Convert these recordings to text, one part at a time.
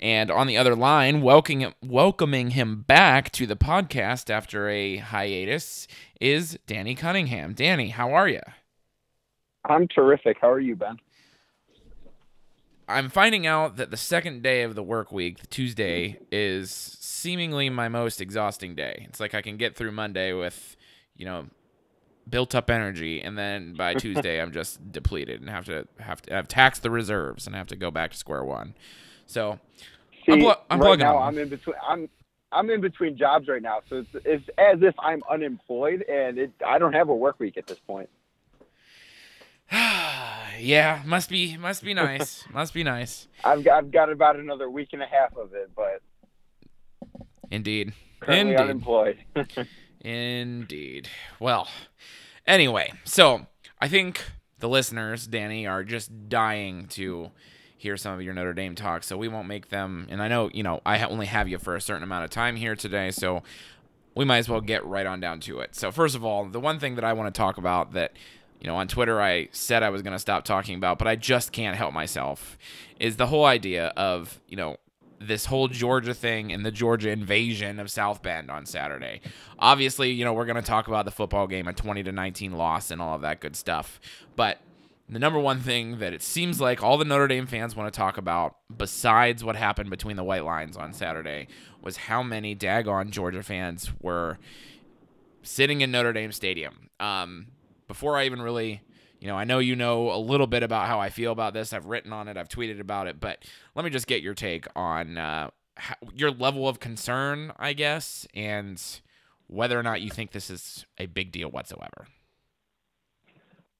And on the other line, welcoming him back to the podcast after a hiatus is Danny Cunningham. Danny, how are you? I'm terrific. How are you, Ben? I'm finding out that the second day of the work week, the Tuesday, is seemingly my most exhausting day. It's like I can get through Monday with, built up energy, and then by Tuesday I'm just depleted and have taxed the reserves and have to go back to square one. So I'm right plugging now along. I'm in between jobs right now, so it's as if I'm unemployed and I don't have a work week at this point. Yeah, must be nice. Must be nice. I've got about another week and a half of it, but Indeed. currently unemployed. Indeed. Well, anyway, so I think the listeners, Danny, are just dying to hear some of your Notre Dame talk, so we won't make them. And I know, I only have you for a certain amount of time here today, so we might as well get right on down to it. So first of all, the one thing that I want to talk about that, on Twitter I said I was going to stop talking about, but I just can't help myself, is the whole idea of, this whole Georgia thing and the Georgia invasion of South Bend on Saturday. Obviously, we're going to talk about the football game, a 20-19 loss and all of that good stuff. But the number one thing that it seems like all the Notre Dame fans want to talk about, besides what happened between the white lines on Saturday, was how many daggone Georgia fans were sitting in Notre Dame Stadium. Before I even really... I know you know a little bit about how I feel about this. I've written on it. I've tweeted about it. But let me just get your take on your level of concern, I guess, and whether or not you think this is a big deal whatsoever.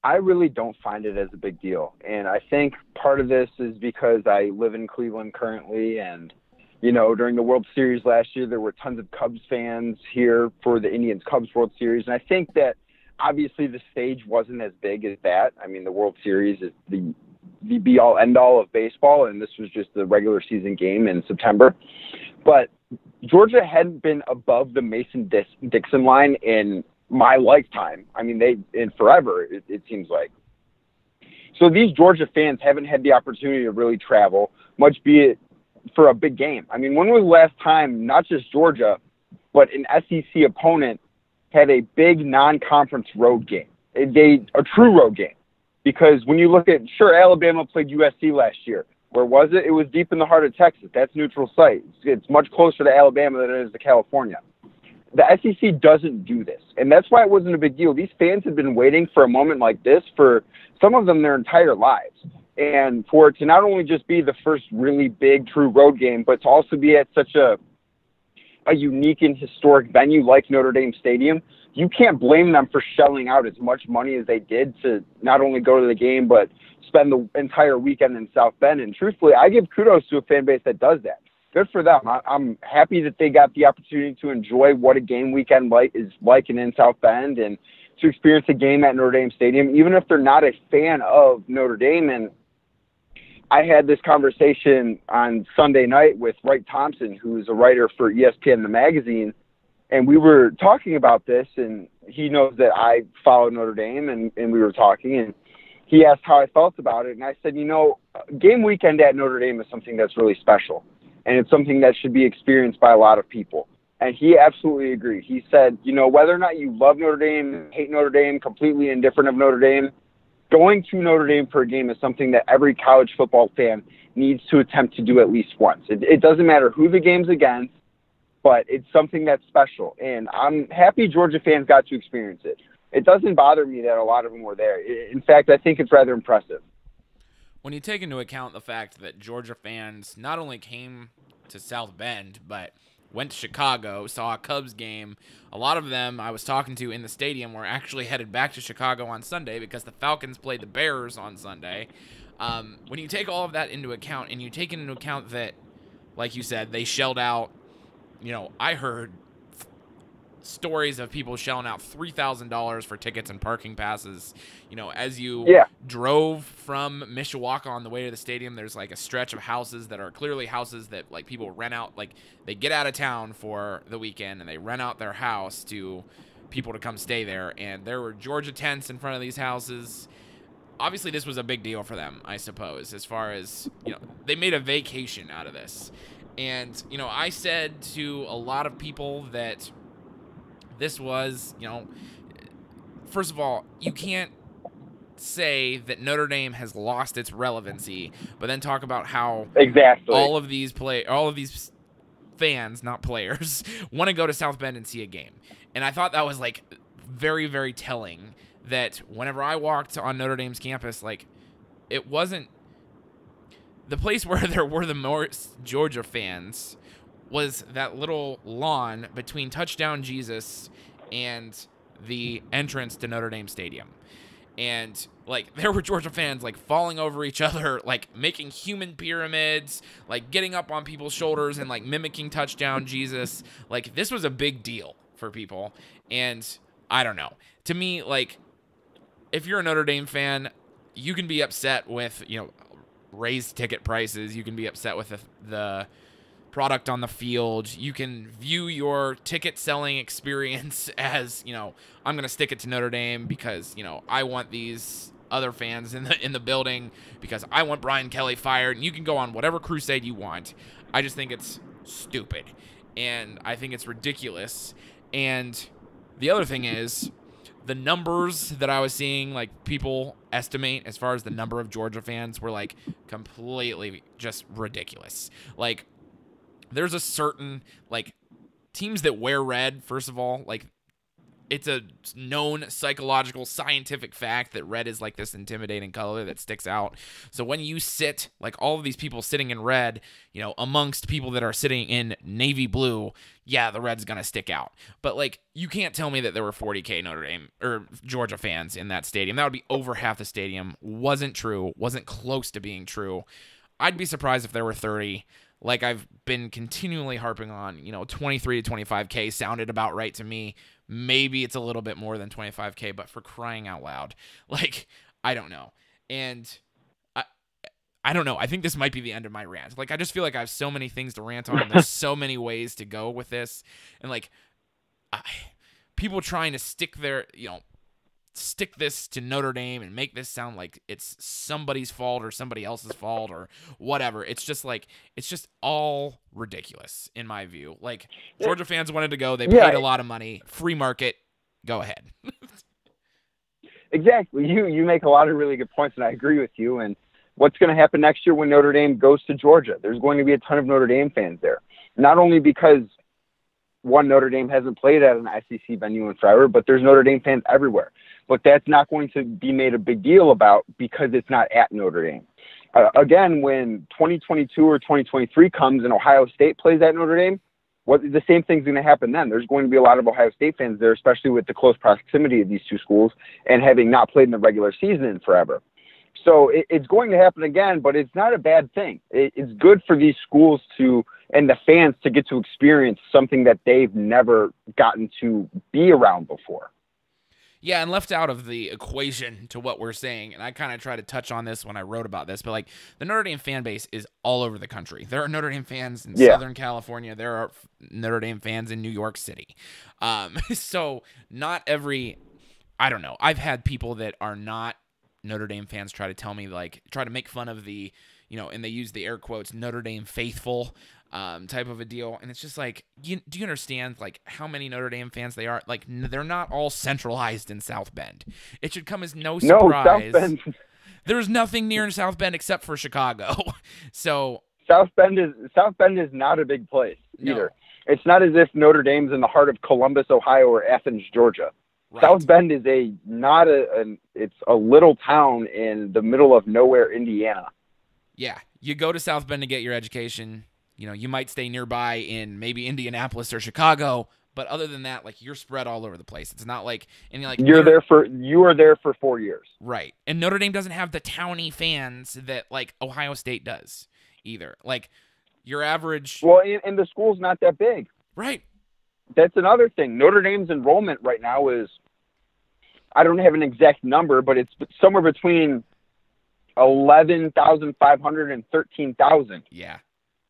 I really don't find it as a big deal. And I think part of this is because I live in Cleveland currently. And, during the World Series last year, there were tons of Cubs fans here for the Indians-Cubs World Series. And I think that obviously the stage wasn't as big as that. I mean, the World Series is the be-all, end-all of baseball, and this was just the regular season game in September. But Georgia hadn't been above the Mason-Dixon line in my lifetime. I mean, in forever, it seems like. So these Georgia fans haven't had the opportunity to really travel, much be it for a big game. I mean, when was the last time, not just Georgia, but an SEC opponent had a big non-conference road game, a true road game? Because when you look at, sure, Alabama played USC last year. Where was it? It was deep in the heart of Texas. That's neutral site. It's much closer to Alabama than it is to California. The SEC doesn't do this, and that's why it wasn't a big deal. These fans have been waiting for a moment like this for some of them their entire lives. And for it to not only just be the first really big true road game, but to also be at such a unique and historic venue like Notre Dame Stadium, you can't blame them for shelling out as much money as they did to not only go to the game, but spend the entire weekend in South Bend. And truthfully, I give kudos to a fan base that does that. Good for them. I'm happy that they got the opportunity to enjoy what a game weekend is like in South Bend and to experience a game at Notre Dame Stadium, even if they're not a fan of Notre Dame. And I had this conversation on Sunday night with Wright Thompson, who's a writer for ESPN, the magazine, and we were talking about this, and he knows that I follow Notre Dame, and we were talking, and he asked how I felt about it, and I said, game weekend at Notre Dame is something that's really special, and it's something that should be experienced by a lot of people. And he absolutely agreed. He said, whether or not you love Notre Dame, hate Notre Dame, completely indifferent of Notre Dame, going to Notre Dame for a game is something that every college football fan needs to attempt to do at least once. It doesn't matter who the game's against, but it's something that's special. And I'm happy Georgia fans got to experience it. It doesn't bother me that a lot of them were there. In fact, I think it's rather impressive. When you take into account the fact that Georgia fans not only came to South Bend, but went to Chicago, saw a Cubs game. A lot of them I was talking to in the stadium were actually headed back to Chicago on Sunday because the Falcons played the Bears on Sunday. When you take all of that into account, and you take into account that, like you said, they shelled out, I heard stories of people shelling out $3,000 for tickets and parking passes. As you drove from Mishawaka on the way to the stadium, there's like a stretch of houses that are clearly houses that like people rent out. Like they get out of town for the weekend and they rent out their house to people to come stay there. And there were Georgia tents in front of these houses. obviously this was a big deal for them, I suppose, as far as, they made a vacation out of this. And, I said to a lot of people that this was, first of all, you can't say that Notre Dame has lost its relevancy, but then talk about how exactly all of these fans, not players, want to go to South Bend and see a game. And I thought that was like very, very telling that whenever I walked on Notre Dame's campus, like it wasn't the place where there were the most Georgia fans was that little lawn between Touchdown Jesus and the entrance to Notre Dame Stadium. And, like, there were Georgia fans, like, falling over each other, like, making human pyramids, like, getting up on people's shoulders and, like, mimicking Touchdown Jesus. Like, this was a big deal for people. And I don't know. To me, like, if you're a Notre Dame fan, you can be upset with, raised ticket prices. You can be upset with the product on the field. You can view your ticket selling experience as, I'm going to stick it to Notre Dame because, I want these other fans in the building because I want Brian Kelly fired. And you can go on whatever crusade you want. I just think it's stupid. And I think it's ridiculous. And the other thing is the numbers that I was seeing, like, people estimate as far as the number of Georgia fans were, like, completely just ridiculous. Like, there's a certain, like, teams that wear red, first of all, like, it's a known psychological, scientific fact that red is, like, this intimidating color that sticks out. So when you sit, like, all of these people sitting in red, amongst people that are sitting in navy blue, yeah, the red's going to stick out. But, like, you can't tell me that there were 40K Notre Dame or Georgia fans in that stadium. That would be over half the stadium. Wasn't true. Wasn't close to being true. I'd be surprised if there were 30. Like I've been continually harping on, 23 to 25K sounded about right to me. Maybe it's a little bit more than 25K, but for crying out loud, like, I don't know. And I don't know. I think this might be the end of my rant. Like, I just feel like I have so many things to rant on. There's so many ways to go with this. And, like, people trying to stick this to Notre Dame and make this sound like it's somebody's fault or somebody else's fault or whatever. It's just like, it's just all ridiculous in my view. Like, Georgia fans wanted to go. They paid a lot of money. Free market. Go ahead. Exactly. You make a lot of really good points, and I agree with you. And what's going to happen next year when Notre Dame goes to Georgia? There's going to be a ton of Notre Dame fans there. Not only because, one, Notre Dame hasn't played at an SEC venue in forever, but there's Notre Dame fans everywhere. But that's not going to be made a big deal about because it's not at Notre Dame. Again, when 2022 or 2023 comes and Ohio State plays at Notre Dame, the same thing's going to happen then. There's going to be a lot of Ohio State fans there, especially with the close proximity of these two schools and having not played in the regular season in forever. So it's going to happen again, but it's not a bad thing. It's good for these schools and the fans to get to experience something that they've never gotten to be around before. Yeah, and left out of the equation to what we're saying, and I kind of try to touch on this when I wrote about this, but, like, the Notre Dame fan base is all over the country. There are Notre Dame fans in Southern California. There are Notre Dame fans in New York City. So not every – I don't know. I've had people that are not Notre Dame fans try to tell me, like, try to make fun of the, and they use the air quotes, Notre Dame faithful type of a deal. And it's just like, do you understand, like, how many Notre Dame fans they are? Like, they're not all centralized in South Bend. It should come as no surprise. No, South Bend. There's nothing near in South Bend except for Chicago. So South Bend is not a big place either. No. It's not as if Notre Dame's in the heart of Columbus, Ohio, or Athens, Georgia. Right. South Bend is it's a little town in the middle of nowhere, Indiana. Yeah, you go to South Bend to get your education. You might stay nearby in maybe Indianapolis or Chicago, but other than that, like, you're spread all over the place. It's not like, and you're like, you are there for 4 years. Right. And Notre Dame doesn't have the towny fans that, like, Ohio State does either. Like, your average. Well, and the school's not that big. Right. That's another thing. Notre Dame's enrollment right now is, I don't have an exact number, but it's somewhere between 11,500 and 13,000. Yeah.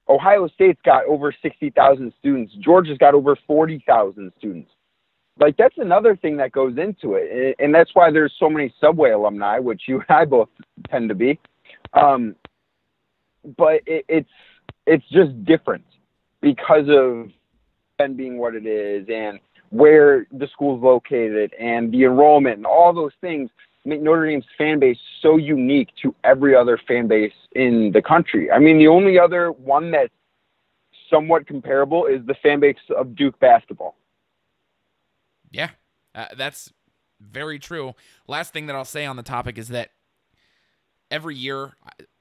Ohio State's got over 60,000 students. Georgia's got over 40,000 students. Like, that's another thing that goes into it. And that's why there's so many Subway alumni, which you and I both tend to be. But it's just different because of Ben being what it is and where the school's located and the enrollment and all those things make Notre Dame's fan base so unique to every other fan base in the country. I mean, the only other one that's somewhat comparable is the fan base of Duke basketball. Yeah, that's very true. Last thing that I'll say on the topic is that every year,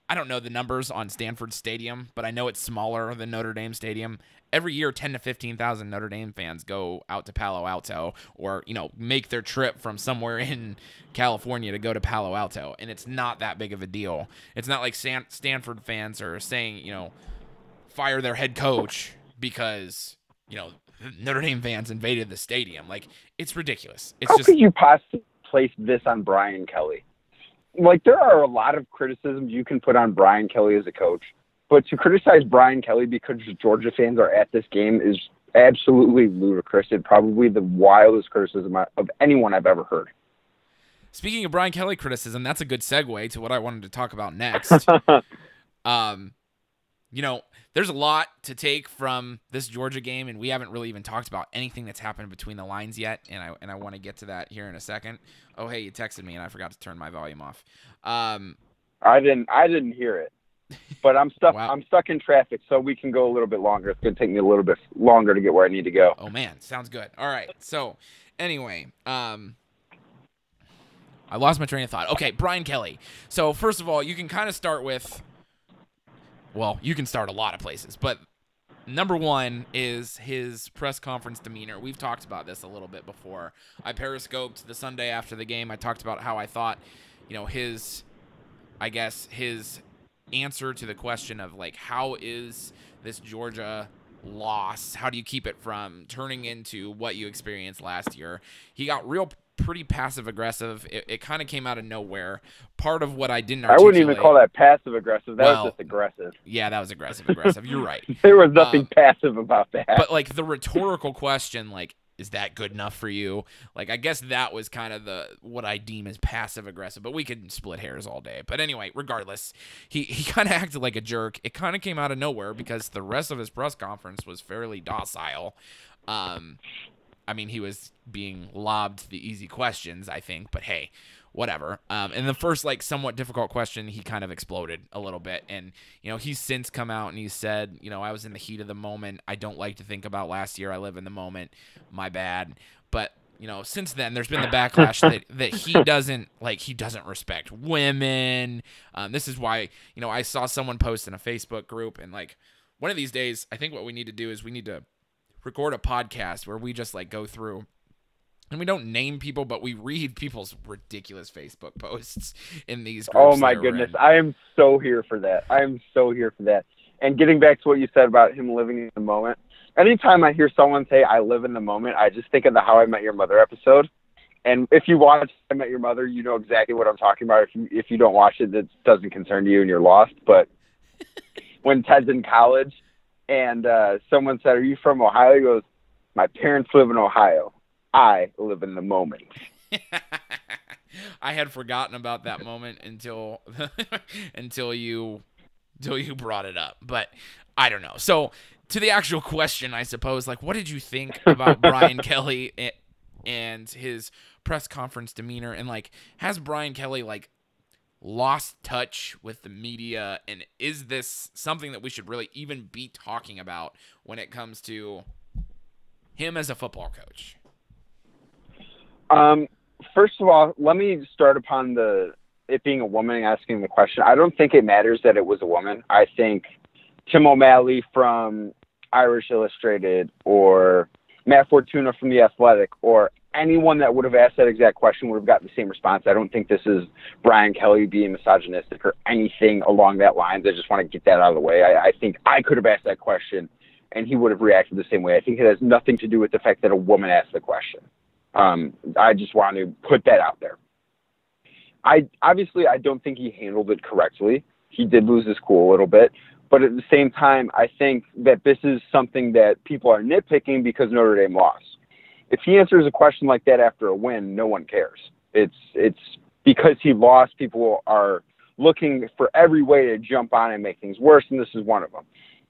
I don't know the numbers on Stanford Stadium, but I know it's smaller than Notre Dame Stadium. Every year, 10 to 15,000 Notre Dame fans go out to Palo Alto or, make their trip from somewhere in California to go to Palo Alto, and it's not that big of a deal. It's not like Stanford fans are saying, fire their head coach because, Notre Dame fans invaded the stadium. Like, it's ridiculous. How could you possibly place this on Brian Kelly? Like, there are a lot of criticisms you can put on Brian Kelly as a coach, but to criticize Brian Kelly because Georgia fans are at this game is absolutely ludicrous and probably the wildest criticism of anyone I've ever heard. Speaking of Brian Kelly criticism, that's a good segue to what I wanted to talk about next. There's a lot to take from this Georgia game, and we haven't really even talked about anything that's happened between the lines yet, and I want to get to that here in a second. Oh, hey, you texted me, and I forgot to turn my volume off. I didn't hear it, but I'm stuck. Wow. I'm stuck in traffic, so we can go a little bit longer. It's going to take me a little bit longer to get where I need to go. Oh man, sounds good. All right. So, anyway, I lost my train of thought. Okay, Brian Kelly. So, first of all, you can kind of start with. Well, you can start a lot of places, but number one is his press conference demeanor. We've talked about this a little bit before. I periscoped the Sunday after the game. I talked about how I thought, his answer to the question of, like, how is this Georgia loss? How do you keep it from turning into what you experienced last year? He got pretty passive-aggressive. It kind of came out of nowhere. Part of what I didn't articulate... I wouldn't even call that passive-aggressive. That was just aggressive. Yeah, that was aggressive. You're right. There was nothing passive about that. But, like, the rhetorical question, like, is that good enough for you? Like, I guess that was kind of what I deem as passive-aggressive, but we could split hairs all day. But anyway, regardless, he kind of acted like a jerk. It kind of came out of nowhere because the rest of his press conference was fairly docile. He was being lobbed the easy questions, I think, but hey, whatever. And the first, like, somewhat difficult question, he kind of exploded a little bit. And, he's since come out and he said, I was in the heat of the moment. I don't like to think about last year. I live in the moment. My bad. But, since then, there's been the backlash that he doesn't respect women. This is why, I saw someone post in a Facebook group, and, like, one of these days, I think what we need to do is we need to record a podcast where we just, like, go through, and we don't name people, but we read people's ridiculous Facebook posts in these groups. Oh my goodness. I am so here for that. And getting back to what you said about him living in the moment, anytime I hear someone say I live in the moment, I just think of the How I Met Your Mother episode. And if you watch How I Met Your Mother, you know exactly what I'm talking about. If you don't watch it, that doesn't concern you and you're lost. But when Ted's in college, and someone said, "Are you from Ohio?" He goes, "My parents live in Ohio. I live in the moment." I had forgotten about that moment until you brought it up. But I don't know. So to the actual question, I suppose, like, what did you think about Brian Kelly and his press conference demeanor? And, like, has Brian Kelly, like, lost touch with the media, and is this something that we should really even be talking about when it comes to him as a football coach? First of all, let me start upon it being a woman asking the question. I don't think it matters that it was a woman. I think Tim O'Malley from Irish Illustrated or Matt Fortuna from The Athletic or anyone that would have asked that exact question would have gotten the same response. I don't think this is Brian Kelly being misogynistic or anything along that lines. I just want to get that out of the way. I think I could have asked that question and he would have reacted the same way. I think it has nothing to do with the fact that a woman asked the question. I just want to put that out there. I don't think he handled it correctly. He did lose his cool a little bit, but at the same time, I think that this is something that people are nitpicking because Notre Dame lost. If he answers a question like that after a win, no one cares. It's because he lost. People are looking for every way to jump on and make things worse, and this is one of them.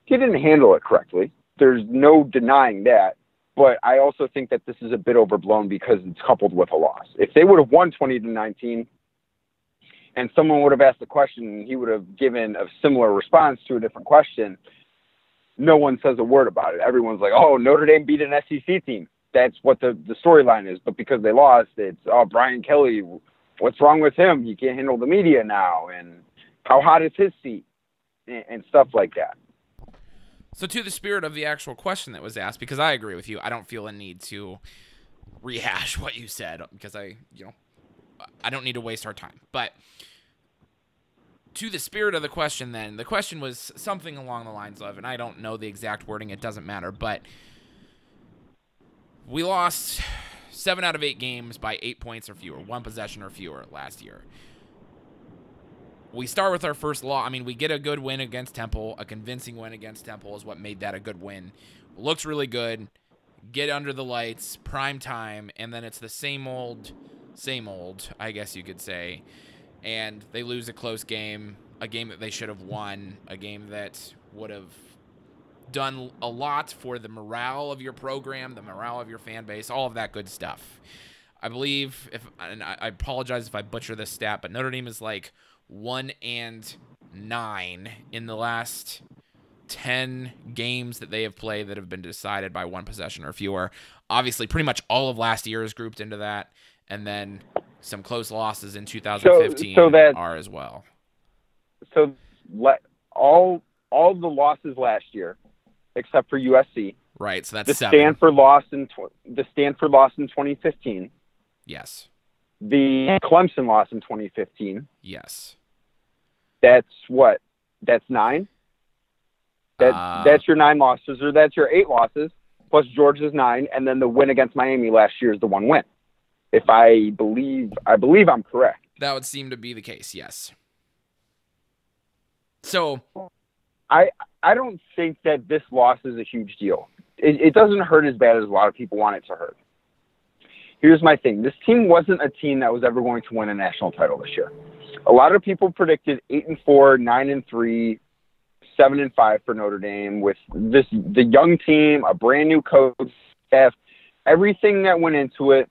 He didn't handle it correctly. There's no denying that. But I also think that this is a bit overblown because it's coupled with a loss. If they would have won 20-19 and someone would have asked the question and he would have given a similar response to a different question, no one says a word about it. Everyone's like, oh, Notre Dame beat an SEC team. That's what the storyline is. But because they lost, it's, oh, Brian Kelly, what's wrong with him? He can't handle the media now. And how hot is his seat? And stuff like that. So to the spirit of the actual question that was asked, because I agree with you, I don't feel a need to rehash what you said because I don't need to waste our time. But to the spirit of the question then, the question was something along the lines of, and I don't know the exact wording, it doesn't matter, but we lost 7 out of 8 games by 8 points or fewer, 1 possession or fewer last year. We start with our first loss. I mean, we get a good win against Temple. A convincing win against Temple is what made that a good win. Looks really good. Get under the lights, prime time, and then it's the same old, I guess you could say. And they lose a close game, a game that they should have won, a game that would have done a lot for the morale of your program, the morale of your fan base, all of that good stuff. I believe, and I apologize if I butcher this stat, but Notre Dame is like 1-9 in the last 10 games that they have played that have been decided by 1 possession or fewer. Obviously, pretty much all of last year is grouped into that, and then some close losses in 2015 are as well. So all the losses last year, except for USC. Right, so that's the 7. Stanford loss in 2015. Yes. The Clemson loss in 2015. Yes. That's what? That's 9? That's your 9 losses, or that's your 8 losses, plus Georgia's 9, and then the win against Miami last year is the 1 win. If I believe I'm correct. That would seem to be the case, yes. So I don't think that this loss is a huge deal. It doesn't hurt as bad as a lot of people want it to hurt. Here's my thing. This team wasn't a team that was ever going to win a national title this year. A lot of people predicted 8-4, 9-3, 7-5 for Notre Dame with the young team, a brand new coach staff, everything that went into it.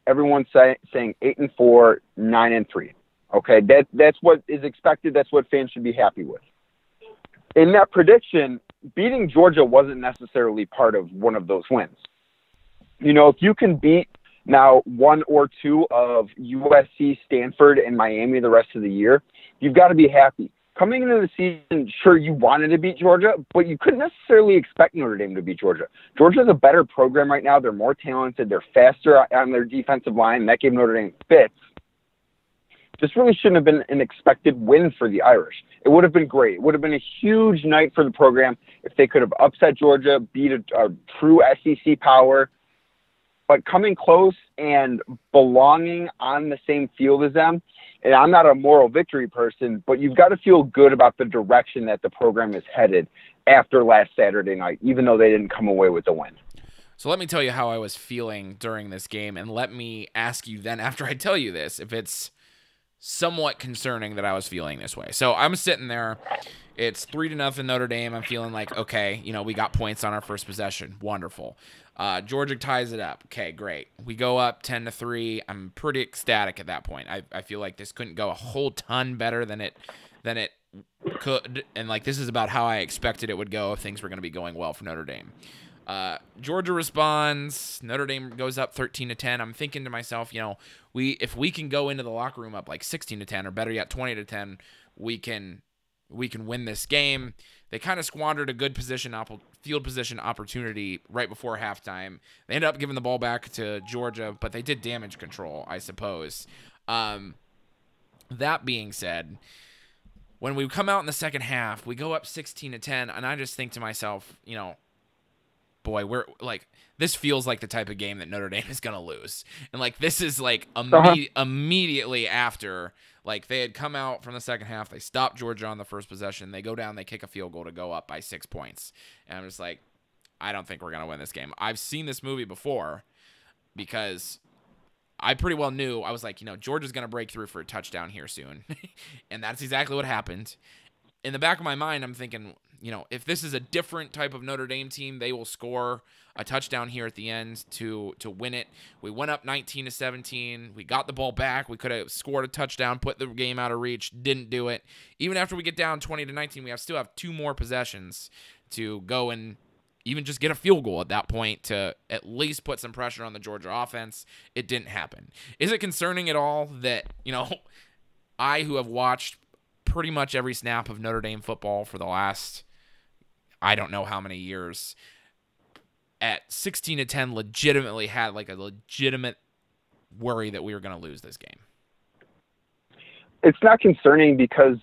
Everyone's saying 8-4, 9-3. Okay, that's what is expected. That's what fans should be happy with. In that prediction, beating Georgia wasn't necessarily part of one of those wins. You know, if you can beat now 1 or 2 of USC, Stanford, and Miami the rest of the year, you've got to be happy. Coming into the season, sure, you wanted to beat Georgia, but you couldn't necessarily expect Notre Dame to beat Georgia. Georgia's a better program right now. They're more talented. They're faster on their defensive line, and that gave Notre Dame fits. This really shouldn't have been an expected win for the Irish. It would have been great. It would have been a huge night for the program if they could have upset Georgia, beat a true SEC power. But coming close and belonging on the same field as them, and I'm not a moral victory person, but you've got to feel good about the direction that the program is headed after last Saturday night, even though they didn't come away with the win. So let me tell you how I was feeling during this game, and let me ask you then after I tell you this, if it's somewhat concerning that I was feeling this way. So I'm sitting there. It's 3-0 Notre Dame. I'm feeling like, okay, we got points on our first possession. Wonderful. Georgia ties it up. Okay, great. We go up 10-3. I'm pretty ecstatic at that point. I feel like this couldn't go a whole ton better than it could. And like this is about how I expected it would go if things were going to be going well for Notre Dame. Georgia responds. Notre Dame goes up 13-10. I'm thinking to myself, if we can go into the locker room up like 16-10 or better yet 20-10, we can win this game. They kind of squandered a good field position opportunity right before halftime. They ended up giving the ball back to Georgia, but they did damage control, I suppose. That being said, when we come out in the second half, we go up 16-10, and I just think to myself, boy, we're like, this feels like the type of game that Notre Dame is going to lose. And like, this is like immediately after, like they had come out from the second half. They stopped Georgia on the first possession. They go down, they kick a field goal to go up by 6 points. And I'm just like, I don't think we're going to win this game. I've seen this movie before because I pretty well knew. I was like, Georgia's going to break through for a touchdown here soon. And that's exactly what happened. In the back of my mind, I'm thinking, if this is a different type of Notre Dame team, they will score a touchdown here at the end to win it. We went up 19-17. We got the ball back. We could have scored a touchdown, put the game out of reach. Didn't do it. Even after we get down 20-19, we still have 2 more possessions to go and even just get a field goal at that point to at least put some pressure on the Georgia offense. It didn't happen. Is it concerning at all that, I, who have watched pretty much every snap of Notre Dame football for the last, I don't know how many years, at 16-10 legitimately had like a legitimate worry that we were going to lose this game? It's not concerning because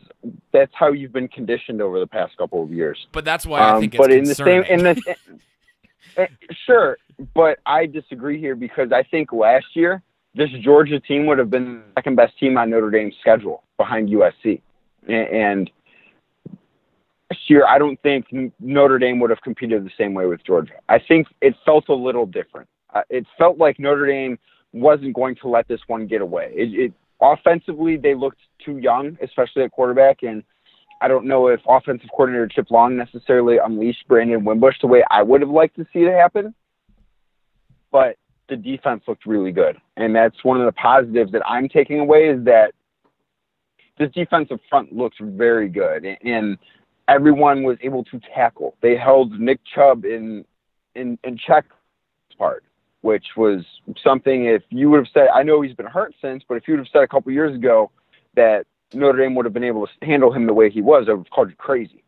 that's how you've been conditioned over the past couple of years. But that's why I think it's concerning. Sure, but I disagree here because I think last year this Georgia team would have been the second best team on Notre Dame's schedule behind USC. And last year, I don't think Notre Dame would have competed the same way with Georgia. I think it felt a little different. It felt like Notre Dame wasn't going to let this one get away. Offensively, they looked too young, especially at quarterback, and I don't know if offensive coordinator Chip Long necessarily unleashed Brandon Wimbush the way I would have liked to see it happen, but the defense looked really good, and that's one of the positives that I'm taking away is that this defensive front looks very good, and everyone was able to tackle. They held Nick Chubb in check part, which was something if you would have said, I know he's been hurt since, but if you would have said a couple years ago that Notre Dame would have been able to handle him the way he was, I would have called you crazy.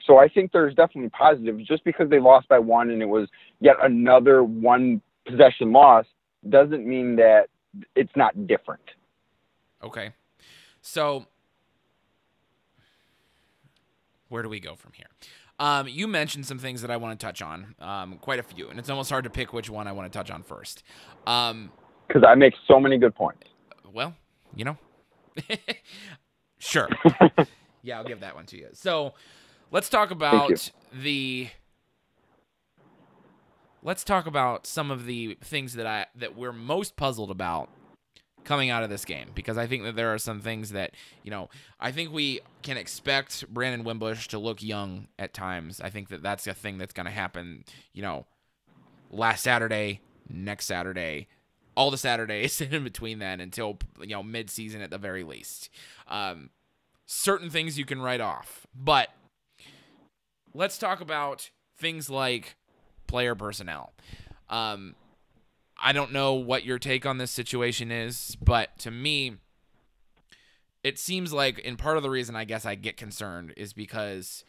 So I think there's definitely positives. Just because they lost by 1 and it was yet another 1 possession loss doesn't mean that it's not different. Okay. So where do we go from here? You mentioned some things that I want to touch on, quite a few, and it's almost hard to pick which one I want to touch on first. Because I make so many good points. Well, sure. Yeah, I'll give that one to you. So let's talk about some of the things that we're most puzzled about coming out of this game, because I think that there are some things that, I think we can expect Brandon Wimbush to look young at times. I think that that's a thing that's going to happen, last Saturday, next Saturday, all the Saturdays in between then until, mid-season at the very least. Certain things you can write off, but let's talk about things like player personnel. I don't know what your take on this situation is, but to me, it seems like, and part of the reason I guess I get concerned is because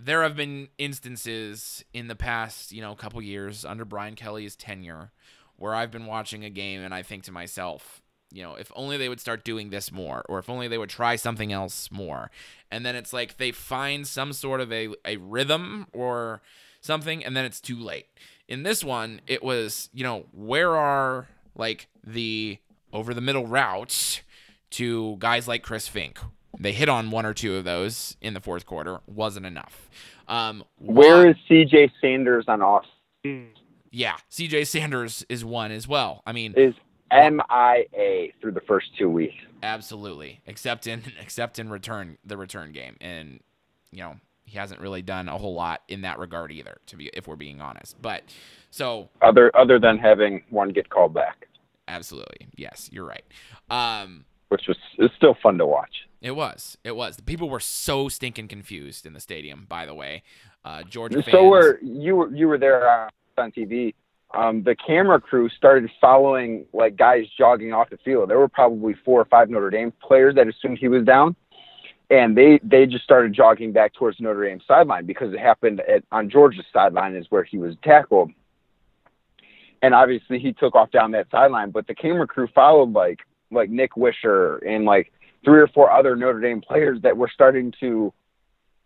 there have been instances in the past, couple years under Brian Kelly's tenure where I've been watching a game and I think to myself, if only they would start doing this more, or if only they would try something else more. And then it's like they find some sort of a rhythm or something, and then it's too late. In this one, it was, where are like the over the middle routes to guys like Chris Fink? They hit on 1 or 2 of those in the fourth quarter. Wasn't enough. Where is CJ Sanders on offense? Yeah, CJ Sanders is one as well. I mean, is MIA through the first 2 weeks. Absolutely, except in the return game, and he hasn't really done a whole lot in that regard either, if we're being honest. But so other than having one get called back. Absolutely. Yes, you're right. Which was still fun to watch. It was. The people were so stinking confused in the stadium, by the way. Georgia fans. So you were there on TV. The camera crew started following like guys jogging off the field. There were probably 4 or 5 Notre Dame players that assumed he was down. And they just started jogging back towards Notre Dame's sideline because it happened on Georgia's sideline is where he was tackled. And obviously he took off down that sideline, but the camera crew followed like Nick Wisher and like 3 or 4 other Notre Dame players that were starting to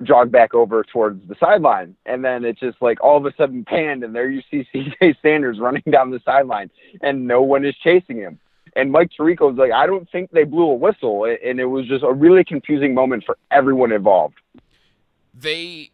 jog back over towards the sideline. And then it just like all of a sudden panned, and there you see CJ Sanders running down the sideline and no one is chasing him. And Mike Tirico was like, I don't think they blew a whistle. And it was just a really confusing moment for everyone involved. I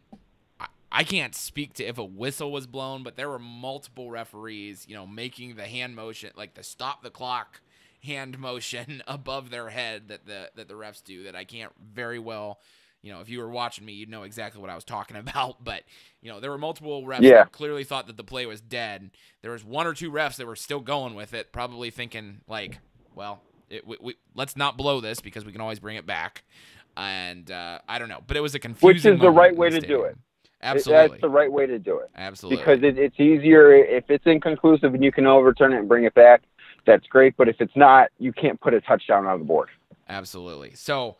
I can't speak to if a whistle was blown, but there were multiple referees, making the hand motion, like the stop the clock hand motion above their head that the refs do, that I can't very well, if you were watching me, you'd know exactly what I was talking about. But, there were multiple refs that clearly thought that the play was dead. There was one or two refs that were still going with it, probably thinking like, well, let's not blow this because we can always bring it back. And I don't know, but it was a confusing Which is the right way to do it. Absolutely. That's the right way to do it. Absolutely. Because it's easier if it's inconclusive and you can overturn it and bring it back. That's great. But if it's not, you can't put a touchdown on the board. Absolutely. So,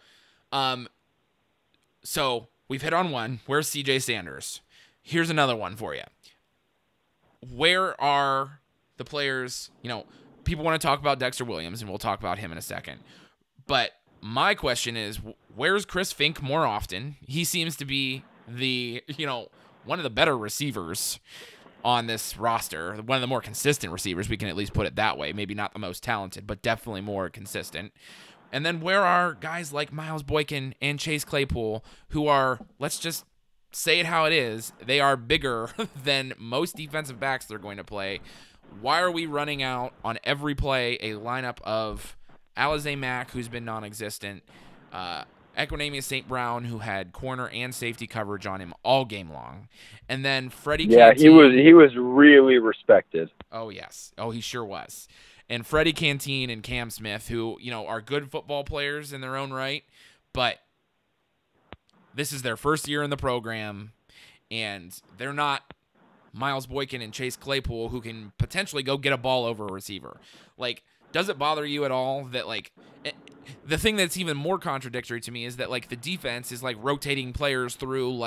we've hit on one. Where's CJ Sanders? Here's another one for you. Where are the players? People want to talk about Dexter Williams, and we'll talk about him in a second. But my question is, where's Chris Fink more often? He seems to be one of the better receivers on this roster, one of the more consistent receivers. We can at least put it that way. Maybe not the most talented, but definitely more consistent. And then where are guys like Miles Boykin and Chase Claypool, who are, let's just say it how it is, they are bigger than most defensive backs they're going to play. Why are we running out on every play a lineup of Alize Mack, who's been non-existent, Equanimeous St. Brown, who had corner and safety coverage on him all game long, and then Freddie Canteen. He was really respected. Oh, yes. Oh, he sure was. And Freddie Canteen and Cam Smith, who, are good football players in their own right, but this is their first year in the program, and they're not Miles Boykin and Chase Claypool, who can potentially go get a ball over a receiver. Like, does it bother you at all that, the thing that's even more contradictory to me is that, the defense is, rotating players through,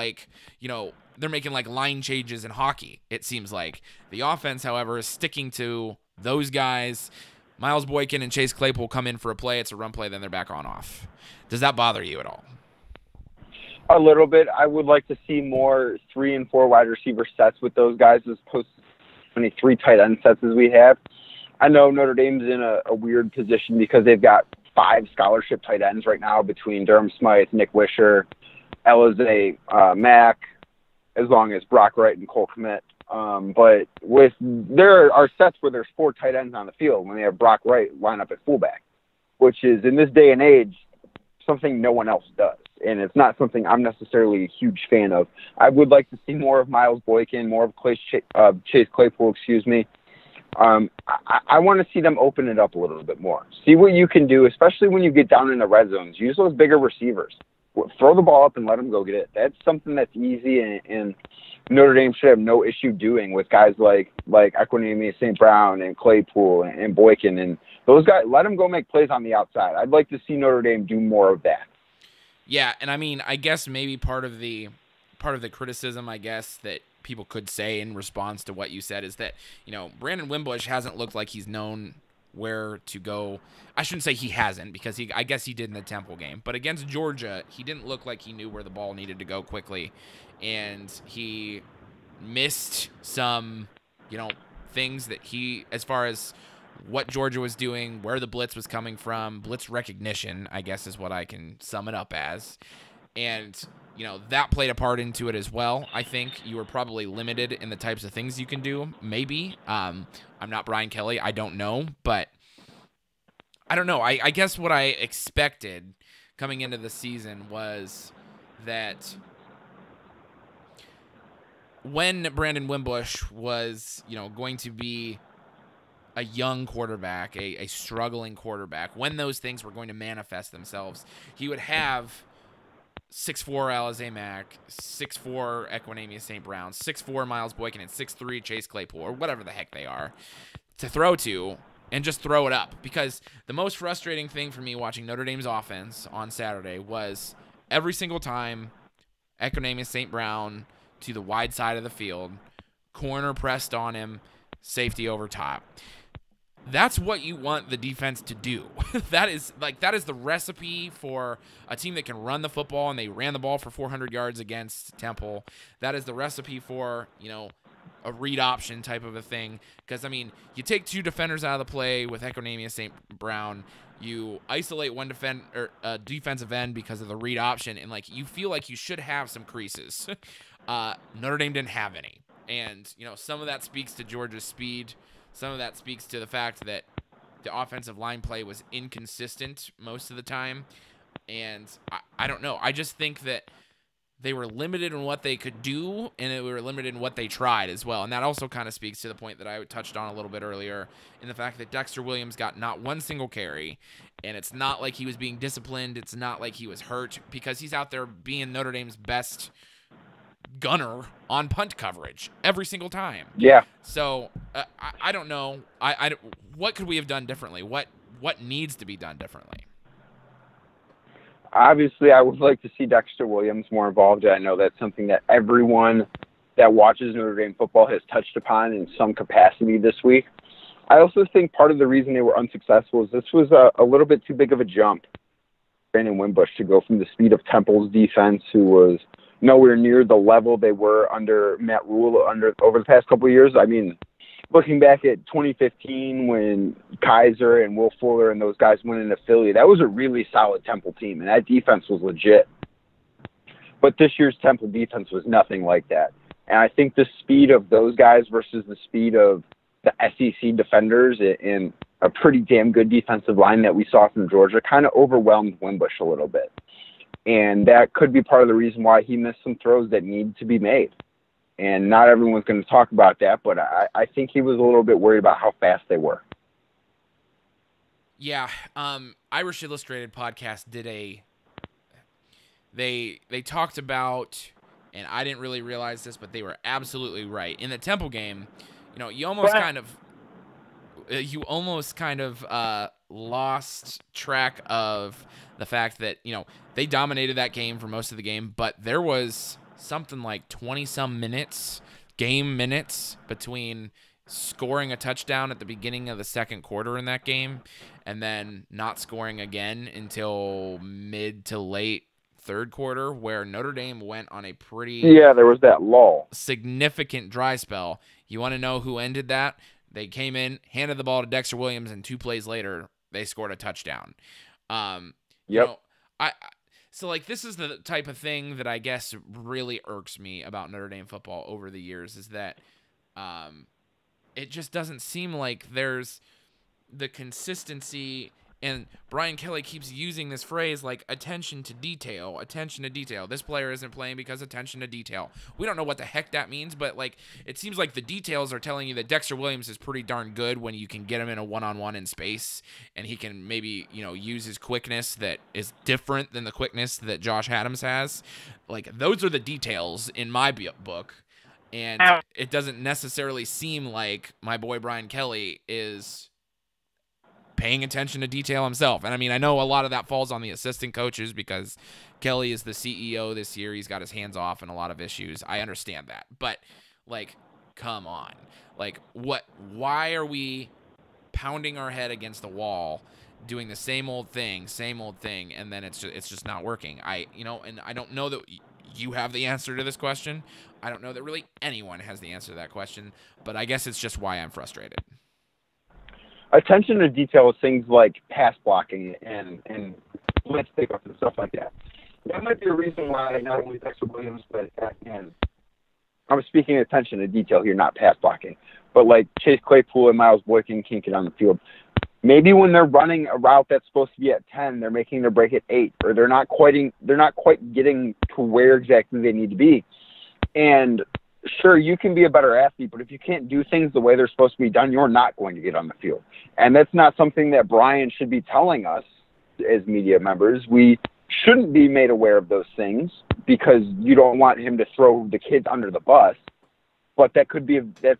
they're making, line changes in hockey, it seems like. The offense, however, is sticking to those guys. Miles Boykin and Chase Claypool come in for a play, it's a run play, then they're back on off. Does that bother you at all? A little bit. I would like to see more 3 and 4 wide receiver sets with those guys as opposed to how many 3 tight end sets as we have. I know Notre Dame's in a weird position because they've got 5 scholarship tight ends right now between Durham Smythe, Nick Wisher, Alize Mack, as long as Brock Wright and Cole Kmet. But there are sets where there's 4 tight ends on the field when they have Brock Wright line up at fullback, which is, in this day and age, something no one else does. And it's not something I'm necessarily a huge fan of. I would like to see more of Miles Boykin, more of Chase Claypool, I want to see them open it up a little bit more. See what you can do, especially when you get down in the red zones. Use those bigger receivers. Throw the ball up and let them go get it. That's something that's easy, and Notre Dame should have no issue doing with guys like Equanimeous St. Brown and Claypool and Boykin. And those guys, let them go make plays on the outside. I'd like to see Notre Dame do more of that. Yeah, and I guess maybe part of the criticism, that people could say in response to what you said is that, Brandon Wimbush hasn't looked like he's known where to go. I shouldn't say he hasn't, because I guess he did in the Temple game. But against Georgia, he didn't look like he knew where the ball needed to go quickly. And he missed some, things that as far as what Georgia was doing, where the blitz was coming from, blitz recognition, I guess is what I can sum it up as. And, that played a part into it as well. I think you were probably limited in the types of things you can do, maybe. I'm not Brian Kelly. I don't know. But I don't know. I guess what I expected coming into the season was that when Brandon Wimbush was, going to be a young quarterback, a struggling quarterback, when those things were going to manifest themselves, he would have 6'4" Alize Mack, 6'4" Equanimeous St. Brown, 6'4" Miles Boykin, and 6'3" Chase Claypool, or whatever the heck they are, to throw to and just throw it up. Because the most frustrating thing for me watching Notre Dame's offense on Saturday was every single time Equanimeous St. Brown to the wide side of the field, corner pressed on him, safety over top. That's what you want the defense to do. That is the recipe for a team that can run the football, and they ran the ball for 400 yards against Temple. That is the recipe for, a read option type of a thing. Because, I mean, you take 2 defenders out of the play with Equanimeous St. Brown. You isolate one defensive end because of the read option, and like you feel like you should have some creases. Notre Dame didn't have any, and some of that speaks to Georgia's speed. Some of that speaks to the fact that the offensive line play was inconsistent most of the time, and I don't know. I just think that they were limited in what they could do, and they were limited in what they tried as well. And that also kind of speaks to the point that I touched on a little bit earlier in the fact that Dexter Williams got not one single carry, and it's not like he was being disciplined. It's not like he was hurt, because he's out there being Notre Dame's best gunner on punt coverage every single time. Yeah. So I don't know. What could we have done differently? What needs to be done differently? Obviously, I would like to see Dexter Williams more involved. I know that's something that everyone that watches Notre Dame football has touched upon in some capacity this week. I also think part of the reason they were unsuccessful is this was a little bit too big of a jump for Brandon Wimbush to go from the speed of Temple's defense, who was nowhere near the level they were under Matt Rhule over the past couple of years. I mean, looking back at 2015 when Kaiser and Will Fuller and those guys went into Philly, that was a really solid Temple team, and that defense was legit. But this year's Temple defense was nothing like that. And I think the speed of those guys versus the speed of the SEC defenders in a pretty damn good defensive line that we saw from Georgia kind of overwhelmed Wimbush a little bit. And that could be part of the reason why he missed some throws that need to be made. And not everyone's going to talk about that, but I think he was a little bit worried about how fast they were. Yeah, Irish Illustrated podcast did they talked about, and I didn't really realize this, but they were absolutely right. In the Temple game, you almost kind of lost track of the fact that, they dominated that game for most of the game, but there was something like 20-some game minutes between scoring a touchdown at the beginning of the second quarter in that game and then not scoring again until mid to late third quarter, where Notre Dame went on a there was that lull, significant dry spell. You want to know who ended that? They came in, handed the ball to Dexter Williams, and 2 plays later they scored a touchdown. So, this is the type of thing that I guess really irks me about Notre Dame football over the years, is that it just doesn't seem like there's the consistency. And Brian Kelly keeps using this phrase like attention to detail, attention to detail. This player isn't playing because attention to detail. We don't know what the heck that means, but it seems like the details are telling you that Dexter Williams is pretty darn good when you can get him in a one-on-one in space, and he can maybe, use his quickness that is different than the quickness that Josh Adams has. Those are the details in my book. And it doesn't necessarily seem like my boy Brian Kelly is paying attention to detail himself. And I mean, I know a lot of that falls on the assistant coaches because Kelly is the CEO this year. He's got his hands off in a lot of issues. I understand that. But come on. Why are we pounding our head against the wall doing the same old thing, and then it's just not working? And I don't know that you have the answer to this question. I don't know that really anyone has the answer to that question, but I guess it's just why I'm frustrated. Attention to detail is things like pass blocking and blitz pickup and stuff like that. That might be a reason why not only Dexter Williams, but I'm speaking attention to detail here, not pass blocking. But Chase Claypool and Miles Boykin can't get on the field. Maybe when they're running a route that's supposed to be at 10, they're making their break at 8, or they're not quite getting to where exactly they need to be. And sure, you can be a better athlete, but if you can't do things the way they're supposed to be done, you're not going to get on the field. And that's not something that Brian should be telling us as media members. We shouldn't be made aware of those things because you don't want him to throw the kids under the bus. But that's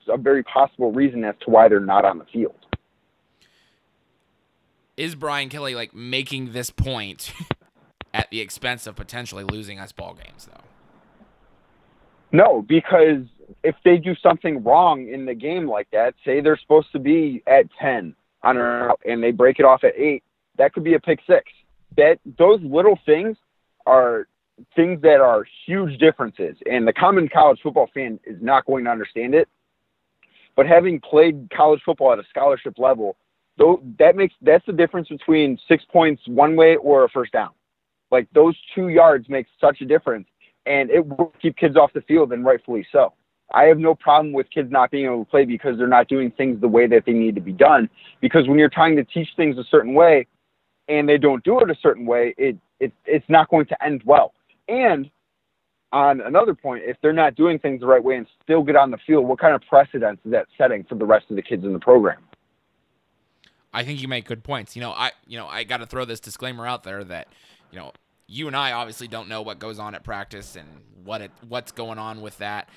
a very possible reason as to why they're not on the field. Is Brian Kelly making this point at the expense of potentially losing us ball games, though? No, because if they do something wrong in the game like that, say they're supposed to be at 10 on a route and they break it off at 8, that could be a pick 6. Those little things are things that are huge differences, and the common college football fan is not going to understand it But having played college football at a scholarship level, that's the difference between 6 points one way or a first down. Like, those 2 yards make such a difference, and it will keep kids off the field, and rightfully so. I have no problem with kids not being able to play because they're not doing things the way that they need to be done. Because when you're trying to teach things a certain way and they don't do it a certain way, it's not going to end well. And on another point, if they're not doing things the right way and still get on the field, what kind of precedence is that setting for the rest of the kids in the program? I think you make good points. I got to throw this disclaimer out there that, you and I obviously don't know what goes on at practice and what's going on with that.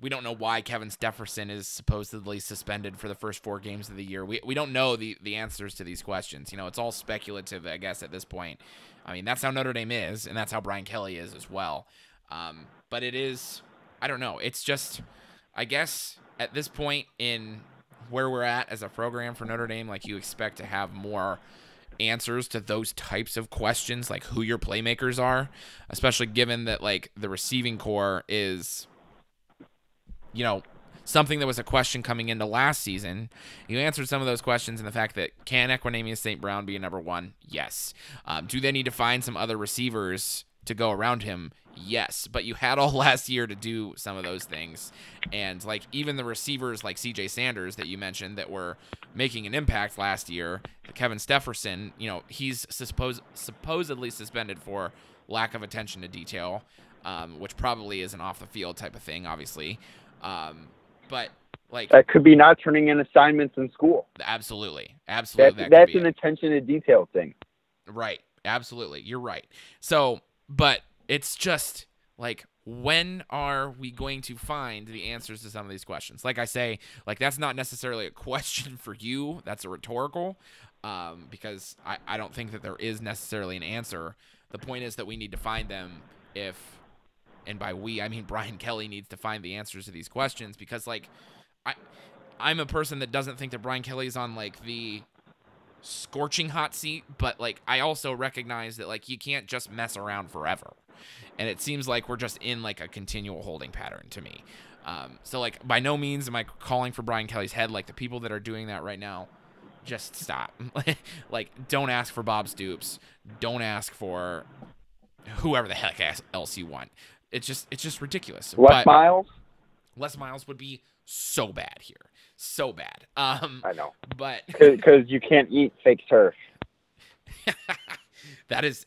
We don't know why Kevin Stepherson is supposedly suspended for the first 4 games of the year. We don't know the answers to these questions. It's all speculative, I guess, at this point. I mean, that's how Notre Dame is, and that's how Brian Kelly is as well. But it is, I don't know. It's just, I guess, at this point in where we're at as a program for Notre Dame, like, you expect to have more answers to those types of questions, like who your playmakers are, especially given that, like, the receiving core is, something that was a question coming into last season. You answered some of those questions in the fact that, can Equanimeous St. Brown be a number 1? Yes. Do they need to find some other receivers to go around him? Yes. But you had all last year to do some of those things. And, like, even the receivers like C.J. Sanders that you mentioned that were making an impact last year, Kevin Stepherson, he's supposedly suspended for lack of attention to detail, which probably is an off-the-field type of thing, obviously. But, like, that could be not turning in assignments in school. Absolutely. That's an attention to detail thing. Right. Absolutely. You're right. So, but it's just, like, when are we going to find the answers to some of these questions? Like I say, like, that's not necessarily a question for you. That's a rhetorical, because I don't think that there is necessarily an answer. The point is that we need to find them and by we, I mean Brian Kelly needs to find the answers to these questions, because, like, I'm a person that doesn't think that Brian Kelly's on, like, the scorching hot seat, but, like, I also recognize that, like, you can't just mess around forever. And it seems like we're just in, like, a continual holding pattern to me. So, like, by no means am I calling for Brian Kelly's head. Like, the people that are doing that right now, just stop. Like, don't ask for Bob Stoops. Don't ask for whoever the heck else you want. It's just ridiculous. Les Miles? Les Miles would be so bad here. So bad. I know. But because you can't eat fake turf. That is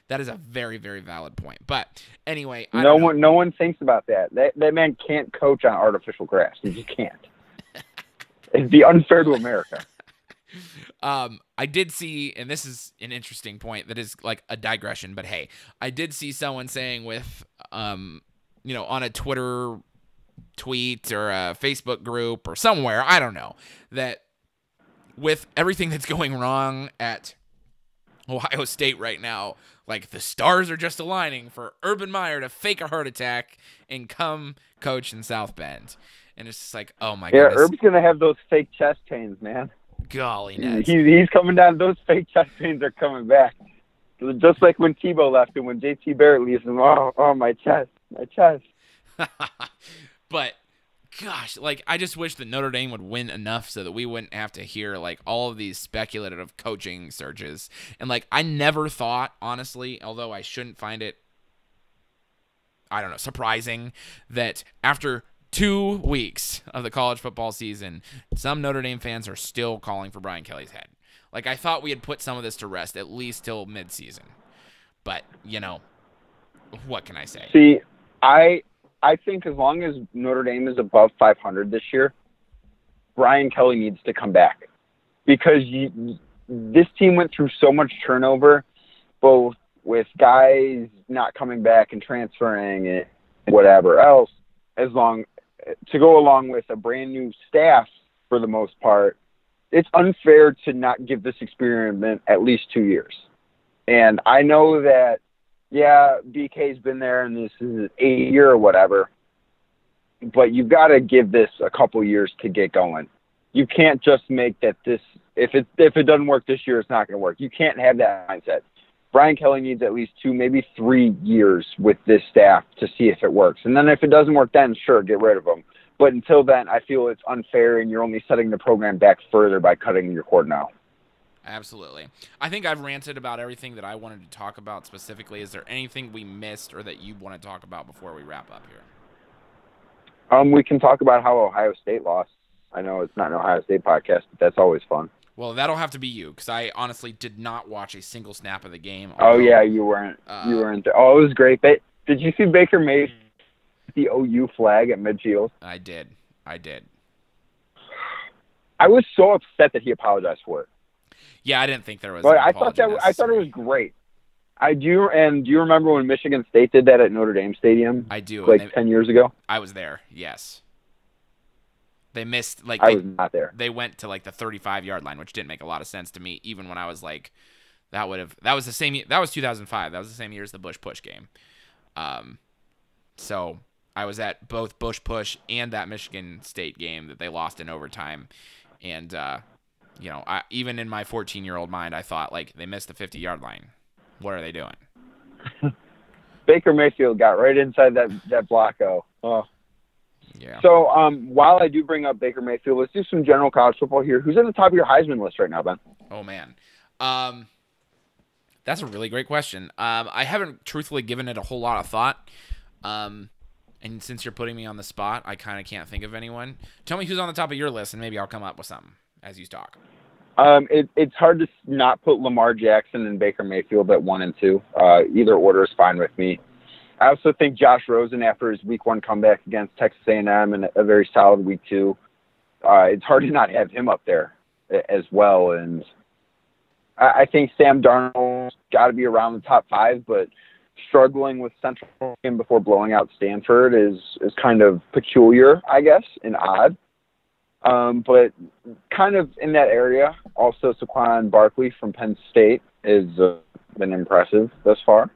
a very, very valid point. But anyway, no one thinks about that. That man can't coach on artificial grass. He just can't. It'd be unfair to America. I did see, and this is an interesting point that is like a digression, but hey, I did see someone saying with, on a Twitter tweet or a Facebook group or somewhere, I don't know, that with everything that's going wrong at Ohio State right now, like, the stars are just aligning for Urban Meyer to fake a heart attack and come coach in South Bend. And it's just like, oh my goodness. Yeah, Urb's going to have those fake chest pains, man. Golly nuts. He's coming down. Those fake chest pains are coming back. Just like when Tebow left and when JT Barrett leaves him, oh, my chest. But, gosh, like, I just wish that Notre Dame would win enough so that we wouldn't have to hear, like, all of these speculative coaching searches. And, like, I never thought, honestly, although I shouldn't find it, I don't know, surprising, that after 2 weeks of the college football season, some Notre Dame fans are still calling for Brian Kelly's head. Like, I thought we had put some of this to rest, at least till midseason. But, what can I say? See, I think as long as Notre Dame is above 500 this year, Brian Kelly needs to come back. Because this team went through so much turnover, both with guys not coming back and transferring and whatever else, to go along with a brand new staff for the most part. It's unfair to not give this experiment at least 2 years. And I know that, yeah, BK's been there and this is his 8th year or whatever, but you've got to give this a couple years to get going. You can't just make that this, if it doesn't work this year, it's not going to work. You can't have that mindset. Brian Kelly needs at least 2, maybe 3 years with this staff to see if it works. And then if it doesn't work then, sure, get rid of him. But until then, I feel it's unfair, and you're only setting the program back further by cutting your cord now. Absolutely. I think I've ranted about everything that I wanted to talk about specifically. Is there anything we missed or that you want to talk about before we wrap up here? We can talk about how Ohio State lost. I know it's not an Ohio State podcast, but that's always fun. Well, that'll have to be you, because I honestly did not watch a single snap of the game. Oh, yeah, you weren't. You weren't there. Oh, it was great. Did you see Baker Mayfield the OU flag at midfield? I did. I was so upset that he apologized for it. Yeah, I didn't think there was. But I thought it was great. Do you remember when Michigan State did that at Notre Dame Stadium? I do. 10 years ago. I was there. Yes. They missed I was not there. They went to the 35-yard line, which didn't make a lot of sense to me, even when I was that was the same. That was 2005. That was the same year as the Bush Push game. So I was at both Bush Push and that Michigan State game that they lost in overtime, and even in my 14-year-old mind, I thought they missed the 50-yard line. What are they doing? Baker Mayfield got right inside that blocko. Oh. Yeah. So while I do bring up Baker Mayfield, let's do some general college football here. Who's at the top of your Heisman list right now, Ben? Oh, man. That's a really great question. I haven't truthfully given it a whole lot of thought. And since you're putting me on the spot, I kind of can't think of anyone. Tell me who's on the top of your list, and maybe I'll come up with something as you talk. It's hard to not put Lamar Jackson and Baker Mayfield at 1 and 2. Either order is fine with me. I also think Josh Rosen, after his Week 1 comeback against Texas A&M and a very solid Week 2, it's hard to not have him up there as well. And I think Sam Darnold's got to be around the top 5, but struggling with Central Michigan before blowing out Stanford is kind of peculiar, I guess, and odd. But kind of in that area, also Saquon Barkley from Penn State has been impressive thus far.